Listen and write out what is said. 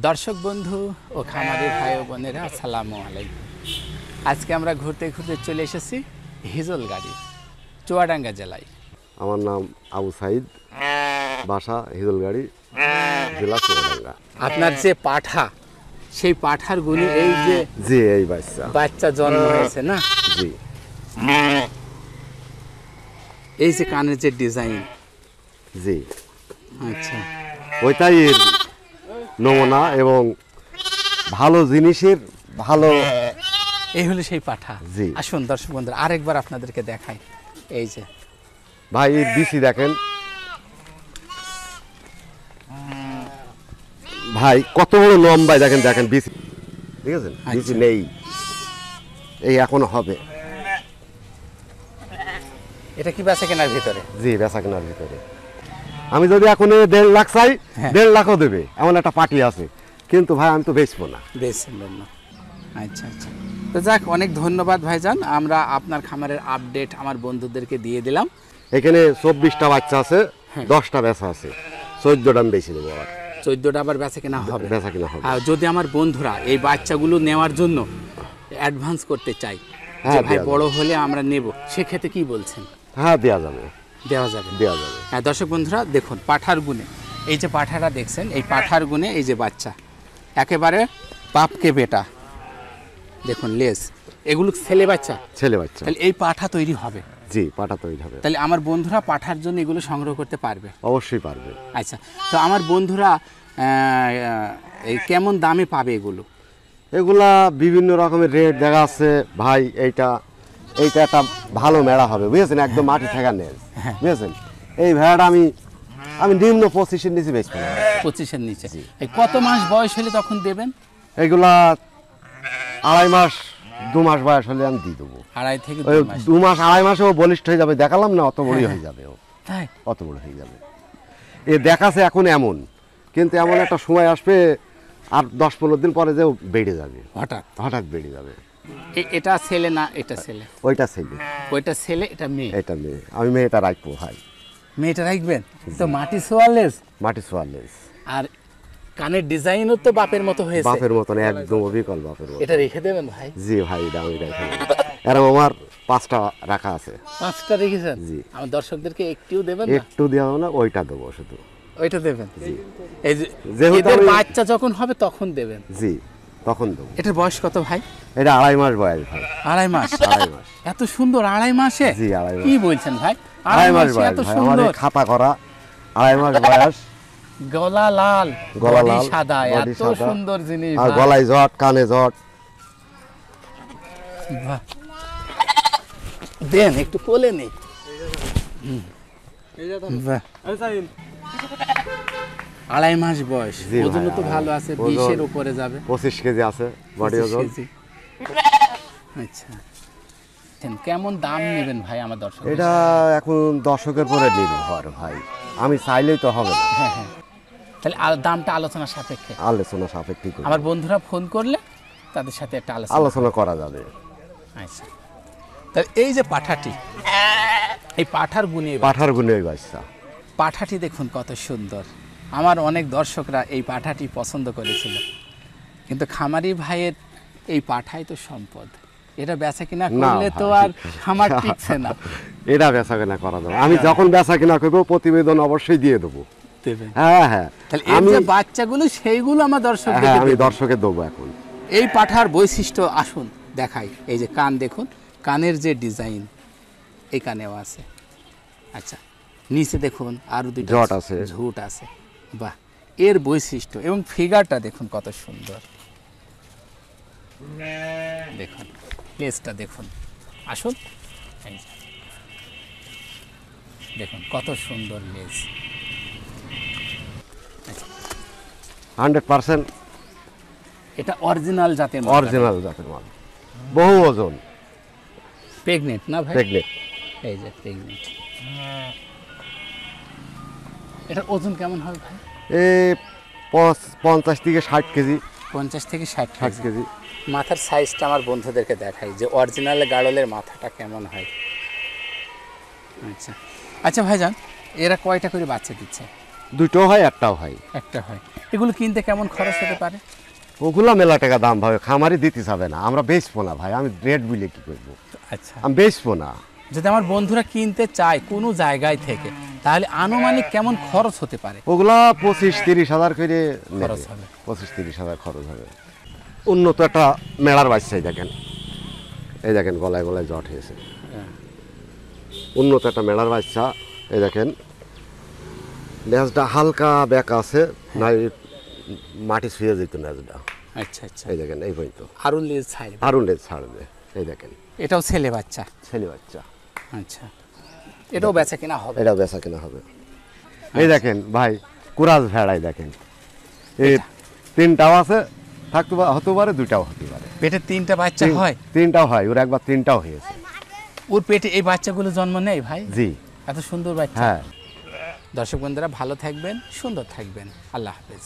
দর্শক বন্ধু ও খামারি ভাই ও বোনেরা আসসালামু আলাইকুম। আজকে আমরা ঘুরতে ঘুরতে চলে এসেছি হিজলগাড়ি, চুয়াডাঙ্গা জেলায়। আমার নাম আবু সাইদ, বাসা হিজলগাড়ি, জেলা চুয়াডাঙ্গা। আপনার যে পাঠা, সেই পাঠার গুলি এই যে জি এই বাচ্চা জন্ম হয়েছে না, জি এই যে কানের যে ডিজাইন, জি আচ্ছা ওইটাই নমুনা এবং ভালো জিনিসের ভালো। এই হলো সেই পাঠা। জি আসুন দর্শক বন্ধুরা আরেকবার আপনাদেরকে দেখাই। এই যে ভাই বিসি দেখেন ভাই, কত বড় লম্বাই দেখেন, দেখেন বিসি, ঠিক আছে? বিসি নেই, এই এখনো হবে। এটা কি বেচা কেনার ভিতরে? জি বেচা কেনার ভিতরে। আমি যদি এখন 1.5 লাখ চাই, 1.5 লাখও দেবে, এমন একটা পার্টি আছে, কিন্তু ভাই আমি তো বেচবো না। বেচবেন না, আচ্ছা আচ্ছা। তো যাক, অনেক ধন্যবাদ ভাইজান। আমরা আপনার খামারের আপডেট আমার বন্ধুদেরকে দিয়ে দিলাম। এখানে 24টা বাচ্চা আছে, 10টা বেচা আছে, 14টা আমি বেশি দেবো। আর 14টা আবার বেচা কেনা হবে, বেচা কিনা হবে। আর যদি আমার বন্ধুরা এই বাচ্চাগুলো নেওয়ার জন্য অ্যাডভান্স করতে চাই, যে ভাই বড় হলে আমরা নেব, সেক্ষেত্রে কি বলছেন? হ্যাঁ দেওয়া যাবে, দেওয়া যাবে, দেওয়া যাবে। হ্যাঁ দর্শক বন্ধুরা দেখুন, পাঠার গুণে এই যে পাঠাটা দেখছেন, এই পাঠার গুণে এই যে বাচ্চা একেবারে বাপকে বেটা, দেখুন লেজ, এগুলো ছেলে বাচ্চা, ছেলে বাচ্চা। তাহলে এই পাঠা তৈরি হবে। জি পাঠা তৈরি হবে। তাহলে আমার বন্ধুরা পাঠার জন্য এগুলো সংগ্রহ করতে পারবে? অবশ্যই পারবে। আচ্ছা, তো আমার বন্ধুরা এই কেমন দামে পাবে এগুলো? এগুলা বিভিন্ন রকমের রেট দেখা আছে ভাই। এইটা একটা ভালো মেড়া হবে, বুঝেছেন? একদম মাটি ঠেকা নেই, বুঝেছেন? এই ভেড়াটা আমি নিম্ন 25-এর নিচে বেচবো না। 25-এর নিচে? এই কত মাস বয়স হলে তখন দেবেন? এগুলা 2.5 মাস 2 মাস বয়স হলে আমি দিয়ে দেবো। 2.5 থেকে 2 মাস 2.5 মাসে ও বলিষ্ঠ হয়ে যাবে। দেখালাম না, অত বড়ই হয়ে যাবে ও, তাই অত বড় হয়ে যাবে। এ দেখাছে এখন এমন, কিন্তু এমন একটা সময় আসবে আর 10-15 দিন পরে যে বেড়ে যাবে, হঠাৎ বেড়ে যাবে। এটা ছেলে না এটা ছেলে? ওইটা ছেলে। ওইটা ছেলে, এটা মেয়ে? এটা মেয়ে। আমি মেয়েটা রাখবো ভাই। মেয়েটা রাখবেন তো? মাটি সোয়ালেস, মাটি সোয়ালেস। আর কানের ডিজাইনও তো বাপের মতো হয়েছে, বাপের মতন, একদম অবিকল বাপের মতো। এটা রেখে দেবেন ভাই? জি ভাই, এটা আমি রেখে দেব। এরকম আমার 5টা রাখা আছে। 5টা রেখেছেন? জি। আমার দর্শকদেরকে একটিও দেবেন না? একটু দেওয়া না, ওইটা দেবো শুধু। ওইটা দেবেন? জি। এই যে এদের বাচ্চা যখন হবে তখন দেবেন? জি তখন দেবো। এটার বয়স কত ভাই? এটা 2.5 মাস বয়স ভাই। 2.5 মাস? 2.5 মাস। এত সুন্দর 2.5 মাসে? জি 2.5 মাস। কি বলছেন ভাই? 2.5 মাস বয়স এত ভাই। সুন্দর, আমাদের খাতা করা 2.5 মাস বয়স। গলা লাল, গলা বডি লাল, সাদা, বডি এত সাদা। সুন্দর জিনিস। আর গলায় জট, কানে জট। বাহ, দেন একটু কোলে নেই। বাহ, 2.5 মাস বয়স, জি ভাই, ওজন তো ভালো আছে, 20-এর উপরে যাবে। 25 কেজি আছে বডি 25 ওজন। কেজি। আচ্ছা, কেমন দাম নেবেন ভাই আমার দর্শক? এটা এখন দর্শকের পরে নির্ভর ভাই, আমি চাইলেই তো হবে না। হ্যাঁ হ্যাঁ, তাহলে দামটা আলোচনা সাপেক্ষে? আলোচনা সাপেক্ষে আমার বন্ধুরা ফোন করলে তাদের সাথে একটা আলোচনা করা যাবে। আচ্ছা, তাহলে এই যে পাঠাটি, এই পাঠার গুণে বাচ্চা, পাঠাটি দেখুন কত সুন্দর। আমার অনেক দর্শকরা এই পাঠাটি পছন্দ করেছিল, কিন্তু খামারি ভাইয়ের এই পাঠাই তো সম্পদ, এটা বেচা কিনা করলে তো আর খামার টিকছে না। এটা বেচা কিনা করা যাবে। আমি যখন বেচা কিনা করবো প্রতিবেদন অবশ্যই দিয়ে দেবো। হ্যাঁ হ্যাঁ, তাহলে এই যে বাচ্চাগুলো সেইগুলো আমার দর্শকদের, হ্যাঁ আমি দর্শকের দেবো। এখন এই পাঠার বৈশিষ্ট্য আসুন দেখাই। এই যে কান দেখুন, কানের যে ডিজাইন, এই কানেও আছে। আচ্ছা, নিচে দেখুন আরো দুটো জট আছে, ঝুট আছে। বাহ, এর বৈশিষ্ট্য এবং ফিগারটা দেখুন কত সুন্দর। দেখুন লেজটা দেখুন, আসুন এই যে দেখুন কত সুন্দর লেজ। 100% এটা অরিজিনাল জাতের মাল? অরিজিনাল জাতের মাল, বহু ওজন। প্রেগনেন্ট না ভাই? প্রেগনেন্ট। এই যে প্রেগনেন্ট। এটার ওজন কেমন হবে ভাই? এই 50 থেকে 60 কেজি। 50 থেকে 60 কেজি। মাথার সাইজটা আমার বন্ধুদেরকে দেখাই যে অরিজিনাল গাড়লের মাথাটা কেমন হয়। আচ্ছা আচ্ছা ভাইজান, এরা কয়টা করে বাচ্চা দিচ্ছে? দুটোও হয়, একটাও হয়। একটা হয়। এগুলো কিনতে কেমন খরচ হতে পারে? ওগুলো মেলা টাকা দাম ভাবে, খামারি দিতে যাবে না, আমরা বেচবো না ভাই, আমি রেট বুঝলে কি করবো, আচ্ছা, আমি বেচবো না। যদি আমার বন্ধুরা কিনতে চায় কোনো জায়গায় থেকে, তাহলে আনুমানিক কেমন খরচ হতে পারে? ওগুলা 25-30 হাজার করে খরচ হবে। 25-30 হাজার খরচ হবে। উন্নত একটা মেলার বাচ্চা, এই দেখেন গলায় গলায় জট হয়েছে। উন্নত একটা মেলার বাচ্চা, এই দেখেন লেজটা হালকা ব্যাকা আছে, না মাটি ছুঁয়ে যেত লেজটা। আচ্ছা আচ্ছা, এই দেখেন এই পর্যন্ত আরও লেজ ছাড়বে, আরও লেজ ছাড়বে। এই দেখেন এটাও ছেলে বাচ্চা। ছেলে বাচ্চা। আচ্ছা, এটাও বেচা কিনা হবে? এটাও বেচা কেনা হবে। এই দেখেন ভাই কুরাজ ভেড়াই দেখেন, এই তিনটাও আছে, থাকতে হতে পারে, দুইটাও হতে পারে। পেটে তিনটা বাচ্চা হয়? তিনটাও হয়, ওর একবার তিনটাও হয়েছে। ওর পেটে এই বাচ্চাগুলো জন্ম নেয় ভাই? জি। এত সুন্দর বাচ্চা। হ্যাঁ। দর্শক বন্ধুরা ভালো থাকবেন, সুন্দর থাকবেন, আল্লাহ হাফেজ।